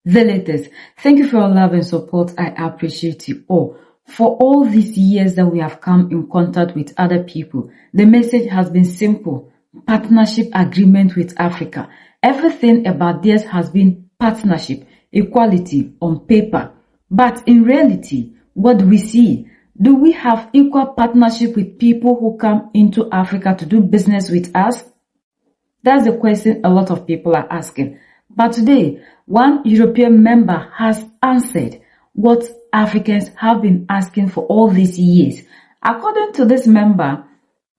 Zealoters, thank you for your love and support. I appreciate you all. For all these years that we have come in contact with other people, the message has been simple. Partnership agreement with Africa. Everything about this has been partnership, equality on paper. But in reality, what do we see? Do we have equal partnership with people who come into Africa to do business with us? That's the question a lot of people are asking. But today, one European member has answered what Africans have been asking for all these years. According to this member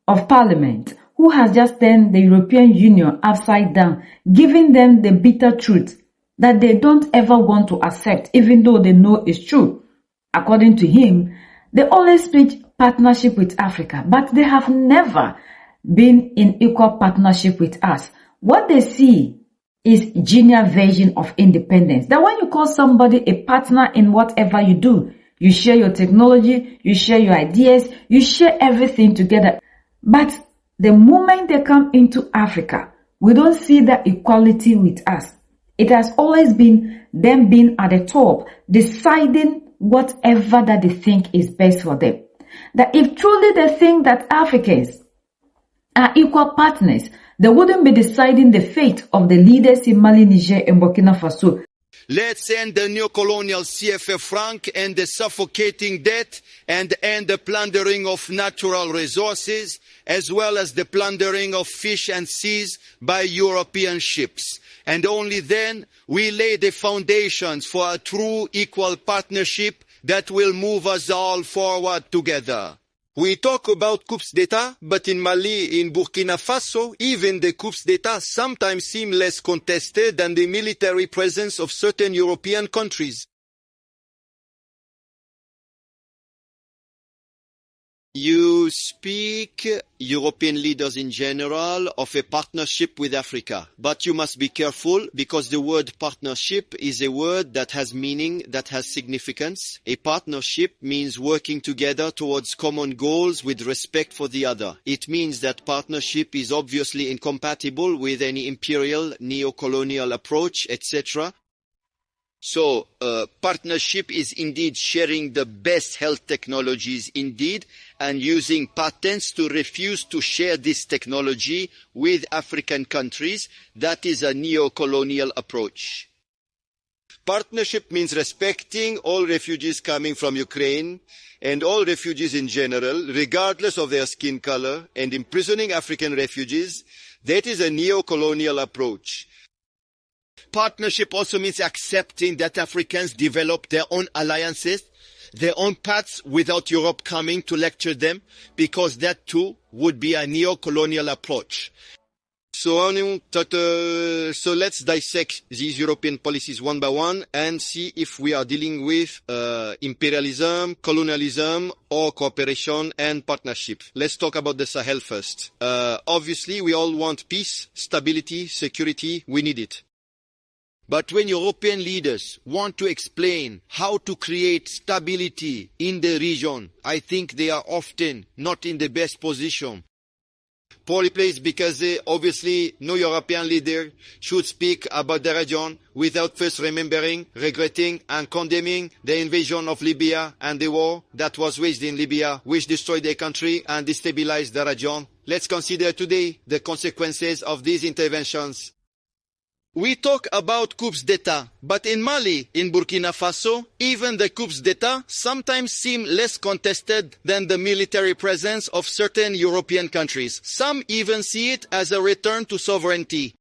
of parliament, who has just turned the European Union upside down, giving them the bitter truth that they don't ever want to accept, even though they know it's true. According to him, they always preach partnership with Africa, but they have never been in equal partnership with us. What they see is junior version of independence. That when you call somebody a partner in whatever you do, you share your technology, you share your ideas, you share everything together. But the moment they come into Africa, we don't see that equality with us. It has always been them being at the top, deciding whatever that they think is best for them. That if truly they think that Africans are equal partners, they wouldn't be deciding the fate of the leaders in Mali, Niger, and Burkina Faso. Let's end the neo-colonial CFA franc and the suffocating debt and end the plundering of natural resources as well as the plundering of fish and seas by European ships. And only then we lay the foundations for a true equal partnership that will move us all forward together. We talk about coups d'etat, but in Mali, in Burkina Faso, even the coups d'etat sometimes seem less contested than the military presence of certain European countries. You speak, European leaders in general, of a partnership with Africa. But you must be careful because the word partnership is a word that has meaning, that has significance. A partnership means working together towards common goals with respect for the other. It means that partnership is obviously incompatible with any imperial, neo-colonial approach, etc. So, partnership is indeed sharing the best health technologies indeed and using patents to refuse to share this technology with African countries. That is a neo-colonial approach. Partnership means respecting all refugees coming from Ukraine and all refugees in general, regardless of their skin color, and imprisoning African refugees. That is a neo-colonial approach. Partnership also means accepting that Africans develop their own alliances, their own paths without Europe coming to lecture them, because that too would be a neo-colonial approach. So let's dissect these European policies one by one and see if we are dealing with imperialism, colonialism, or cooperation and partnership. Let's talk about the Sahel first. Obviously, we all want peace, stability, security. We need it. But when European leaders want to explain how to create stability in the region, I think they are often not in the best position. Poorly placed because obviously no European leader should speak about the region without first remembering, regretting and condemning the invasion of Libya and the war that was waged in Libya, which destroyed the country and destabilized the region. Let's consider today the consequences of these interventions. We talk about coups d'etat, but in Mali, in Burkina Faso, even the coups d'etat sometimes seem less contested than the military presence of certain European countries. Some even see it as a return to sovereignty.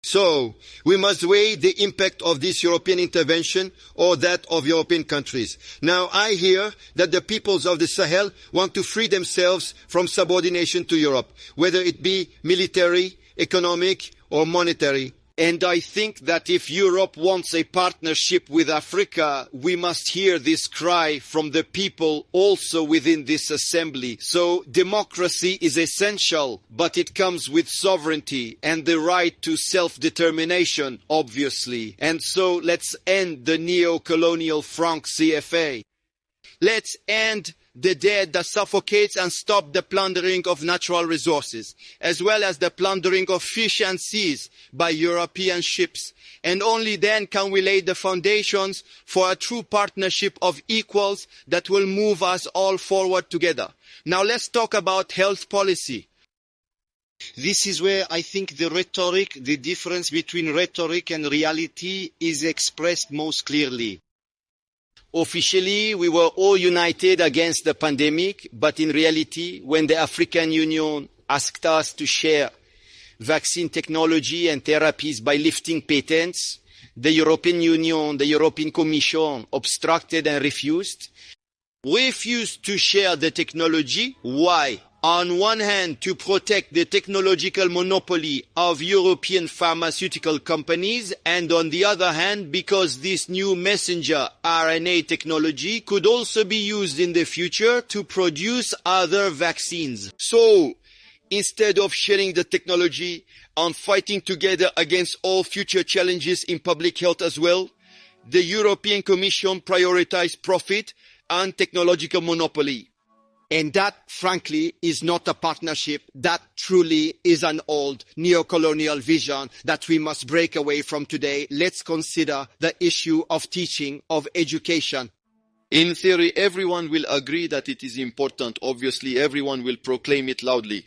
So, we must weigh the impact of this European intervention or that of European countries. Now, I hear that the peoples of the Sahel want to free themselves from subordination to Europe, whether it be military, economic, or monetary. And I think that if Europe wants a partnership with Africa, we must hear this cry from the people also within this assembly. So democracy is essential, but it comes with sovereignty and the right to self-determination, obviously. And so let's end the neo-colonial franc CFA. Let's end the debt that suffocates and stop the plundering of natural resources, as well as the plundering of fish and seas by European ships. And only then can we lay the foundations for a true partnership of equals that will move us all forward together. Now let's talk about health policy. This is where I think the difference between rhetoric and reality is expressed most clearly. Officially, we were all united against the pandemic, but in reality, when the African Union asked us to share vaccine technology and therapies by lifting patents, the European Union, the European Commission obstructed and refused to share the technology. Why? On one hand, to protect the technological monopoly of European pharmaceutical companies, and on the other hand, because this new messenger RNA technology could also be used in the future to produce other vaccines. So, instead of sharing the technology and fighting together against all future challenges in public health as well, the European Commission prioritized profit and technological monopoly. And that, frankly, is not a partnership. That truly is an old neo-colonial vision that we must break away from today. Let's consider the issue of teaching, of education. In theory, everyone will agree that it is important. Obviously, everyone will proclaim it loudly.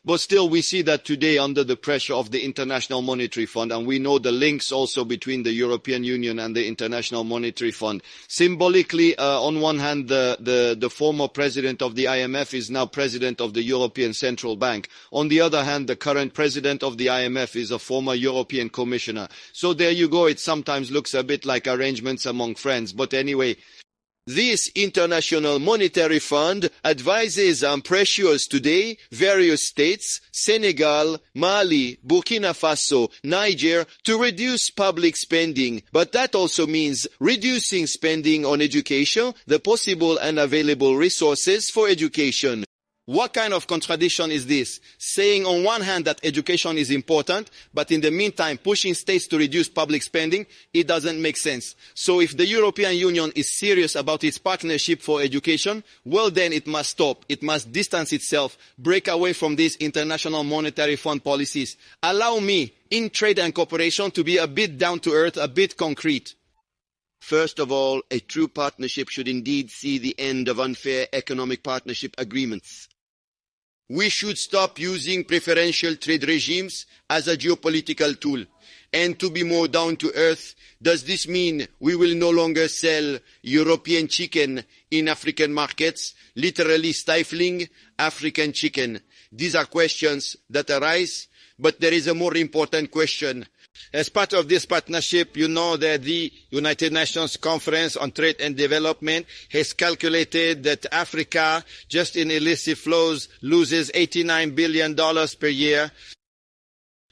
But still, we see that today under the pressure of the International Monetary Fund, and we know the links also between the European Union and the International Monetary Fund. Symbolically, on one hand, the former president of the IMF is now president of the European Central Bank. On the other hand, the current president of the IMF is a former European commissioner. So there you go. It sometimes looks a bit like arrangements among friends. But anyway, this International Monetary Fund advises and pressures today various states, Senegal, Mali, Burkina Faso, Niger, to reduce public spending. But that also means reducing spending on education, the possible and available resources for education. What kind of contradiction is this? Saying on one hand that education is important, but in the meantime pushing states to reduce public spending, it doesn't make sense. So if the European Union is serious about its partnership for education, well then it must stop. It must distance itself, break away from these International Monetary Fund policies. Allow me, in trade and cooperation, to be a bit down to earth, a bit concrete. First of all, a true partnership should indeed see the end of unfair economic partnership agreements. We should stop using preferential trade regimes as a geopolitical tool. And to be more down to earth, does this mean we will no longer sell European chicken in African markets, literally stifling African chicken? These are questions that arise, but there is a more important question. As part of this partnership, you know that the United Nations Conference on Trade and Development has calculated that Africa, just in illicit flows, loses $89 billion per year.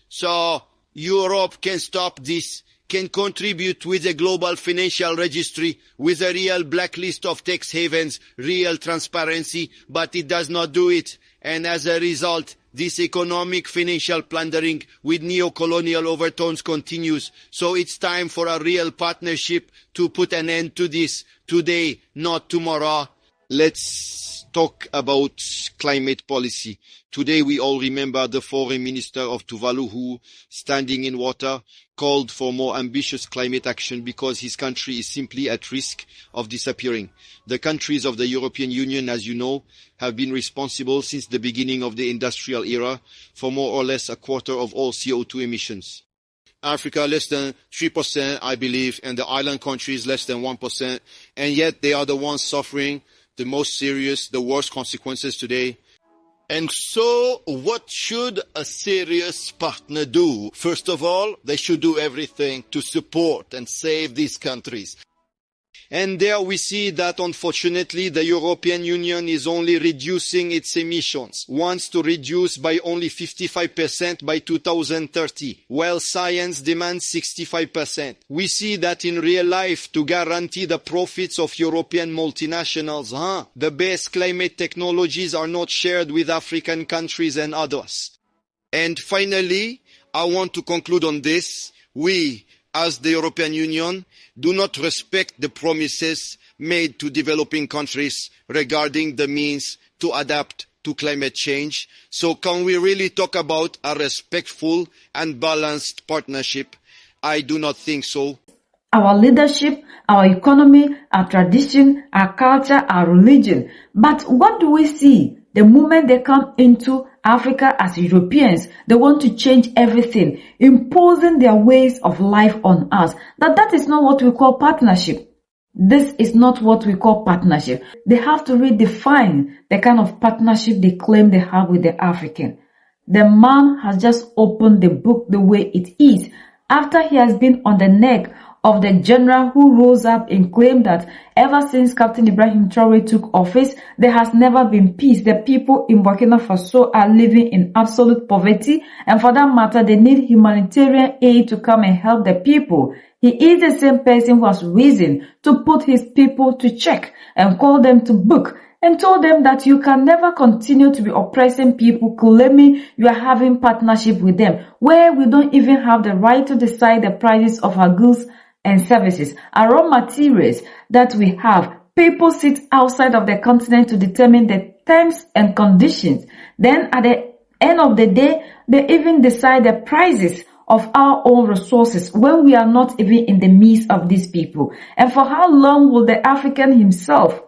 So Europe can stop this, can contribute with a global financial registry, with a real blacklist of tax havens, real transparency, but it does not do it. And as a result, this economic financial plundering with neo-colonial overtones continues. So it's time for a real partnership to put an end to this today, not tomorrow. Let's talk about climate policy. Today we all remember the foreign minister of Tuvalu who, standing in water, called for more ambitious climate action because his country is simply at risk of disappearing. The countries of the European Union, as you know, have been responsible since the beginning of the industrial era for more or less a quarter of all CO2 emissions. Africa less than 3%, I believe, and the island countries less than 1%, and yet they are the ones suffering the most serious, the worst consequences today. And so, what should a serious partner do? First of all, they should do everything to support and save these countries. And there we see that, unfortunately, the European Union is only reducing its emissions, wants to reduce by only 55% by 2030, while science demands 65%. We see that in real life, to guarantee the profits of European multinationals, the best climate technologies are not shared with African countries and others. And finally, I want to conclude on this. We, as the European Union, do not respect the promises made to developing countries regarding the means to adapt to climate change. So can we really talk about a respectful and balanced partnership? I do not think so. Our leadership, our economy, our tradition, our culture, our religion. But what do we see? The moment they come into Africa as Europeans, they want to change everything, imposing their ways of life on us. That is not what we call partnership. This is not what we call partnership. They have to redefine the kind of partnership they claim they have with the African. The man has just opened the book the way it is, after he has been on the neck of the general who rose up and claimed that ever since Captain Ibrahim Traoré took office, there has never been peace. The people in Burkina Faso are living in absolute poverty, and for that matter, they need humanitarian aid to come and help the people. He is the same person who has risen to put his people to check and call them to book and told them that you can never continue to be oppressing people, claiming you are having partnership with them, where we don't even have the right to decide the prices of our goods and services, our raw materials that we have. People sit outside of the continent to determine the terms and conditions. Then at the end of the day, they even decide the prices of our own resources when we are not even in the midst of these people. And for how long will the African himself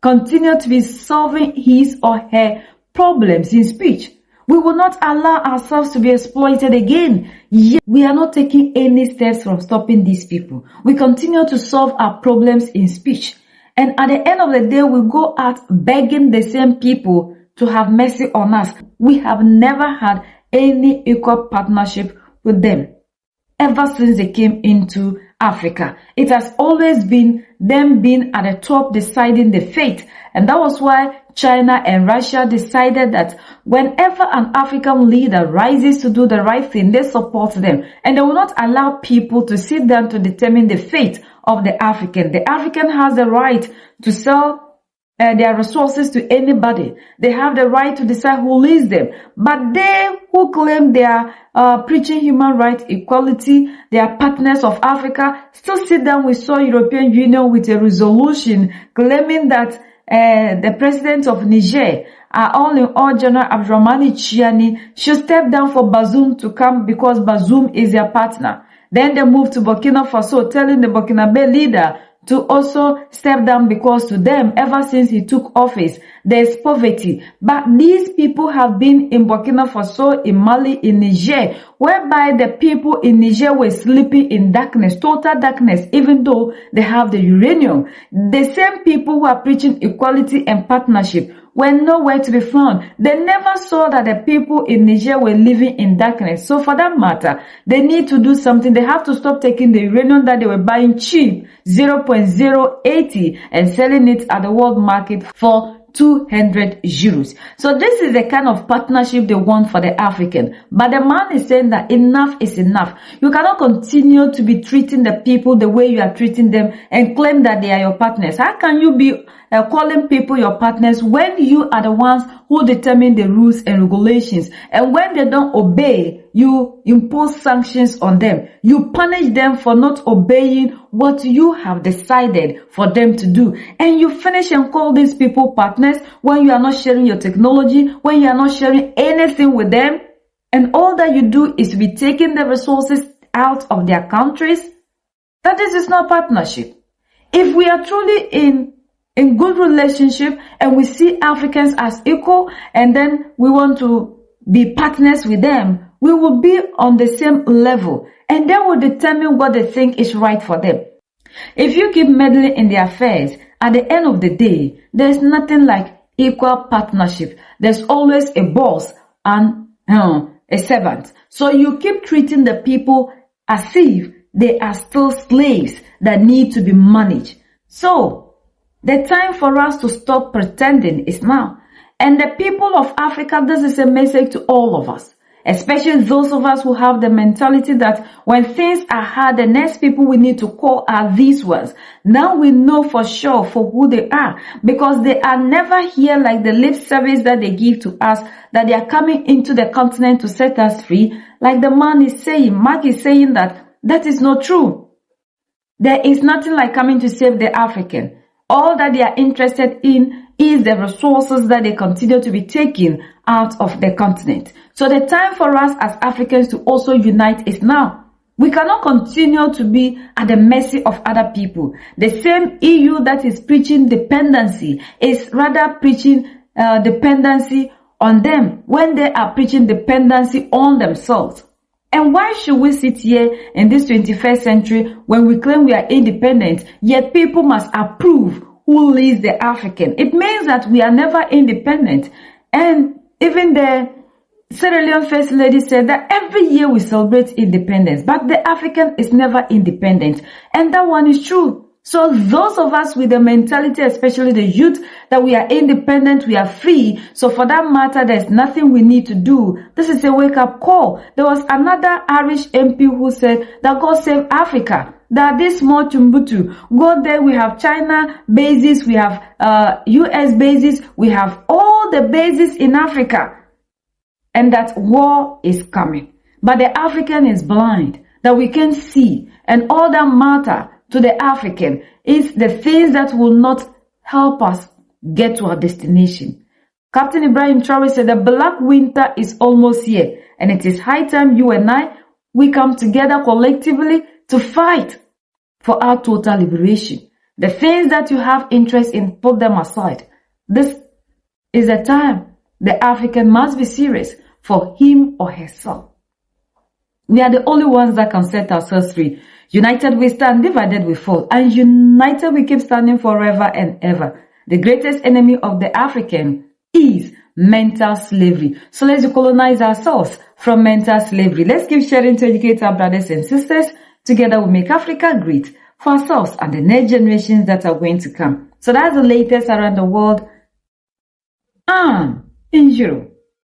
continue to be solving his or her problems in speech? We will not allow ourselves to be exploited again. Yet we are not taking any steps from stopping these people. We continue to solve our problems in speech. And at the end of the day, we go out begging the same people to have mercy on us. We have never had any equal partnership with them ever since they came into Africa. It has always been them being at the top deciding the fate. And that was why China and Russia decided that whenever an African leader rises to do the right thing, they support them. And they will not allow people to sit down to determine the fate of the African. The African has the right to sell their resources to anybody. They have the right to decide who leads them. But they who claim they are preaching human rights, equality, they are partners of Africa, still sit down with the European Union with a resolution claiming that the president of Niger, all in all General Abdurrahmani Tiani, should step down for Bazoum to come because Bazoum is their partner. Then they move to Burkina Faso, telling the Burkinabe leader to also step down because to them, ever since he took office, there's poverty. But these people have been in Burkina Faso, in Mali, in Niger, whereby the people in Niger were sleeping in darkness, total darkness, even though they have the uranium. The same people who are preaching equality and partnership were nowhere to be found. They never saw that the people in Niger were living in darkness. So for that matter, they need to do something. They have to stop taking the uranium that they were buying cheap, 0.080, and selling it at the world market for 200 euros. So this is the kind of partnership they want for the African. But the man is saying that enough is enough. You cannot continue to be treating the people the way you are treating them and claim that they are your partners. How can you be calling people your partners when you are the ones who determine the rules and regulations? And when they don't obey, you impose sanctions on them. You punish them for not obeying what you have decided for them to do. And you finish and call these people partners when you are not sharing your technology, when you are not sharing anything with them. And all that you do is be taking the resources out of their countries. That is not partnership. If we are truly in good relationship and we see Africans as equal and then we want to be partners with them, we will be on the same level and they will determine what they think is right for them. If you keep meddling in their affairs, at the end of the day, there's nothing like equal partnership. There's always a boss and a servant. So you keep treating the people as if they are still slaves that need to be managed. So the time for us to stop pretending is now. And the people of Africa, this is a message to all of us, especially those of us who have the mentality that when things are hard, the next people we need to call are these ones. Now we know for sure for who they are, because they are never here like the lip service that they give to us, that they are coming into the continent to set us free. Like the man is saying, Mark is saying that is not true. There is nothing like coming to save the African. All that they are interested in is the resources that they continue to be taking out of the continent. So the time for us as Africans to also unite is now. We cannot continue to be at the mercy of other people. The same EU that is preaching dependency is rather preaching dependency on them when they are preaching dependency on themselves. And why should we sit here in this 21st century when we claim we are independent, yet people must approve who leads the African? It means that we are never independent. And even the Sierra Leone First Lady said that every year we celebrate independence, but the African is never independent. And that one is true. So those of us with the mentality, especially the youth, that we are independent, we are free. So for that matter, there's nothing we need to do. This is a wake-up call. There was another Irish MP who said that God save Africa. That this small Timbuktu, go there, we have China bases, we have US bases, we have all the bases in Africa. And that war is coming. But the African is blind, that we can see. And all that matter to the African is the things that will not help us get to our destination. Captain Ibrahim Traoré said the black winter is almost here, and it is high time you and I, we come together collectively to fight for our total liberation. The things that you have interest in, put them aside. This is a time the African must be serious for him or herself. We are the only ones that can set ourselves free. United we stand, divided we fall, and united we keep standing forever and ever. The greatest enemy of the African is mental slavery. So let's decolonize ourselves from mental slavery. Let's keep sharing to educate our brothers and sisters. Together we make Africa great for ourselves and the next generations that are going to come. So that's the latest around the world and in Europe.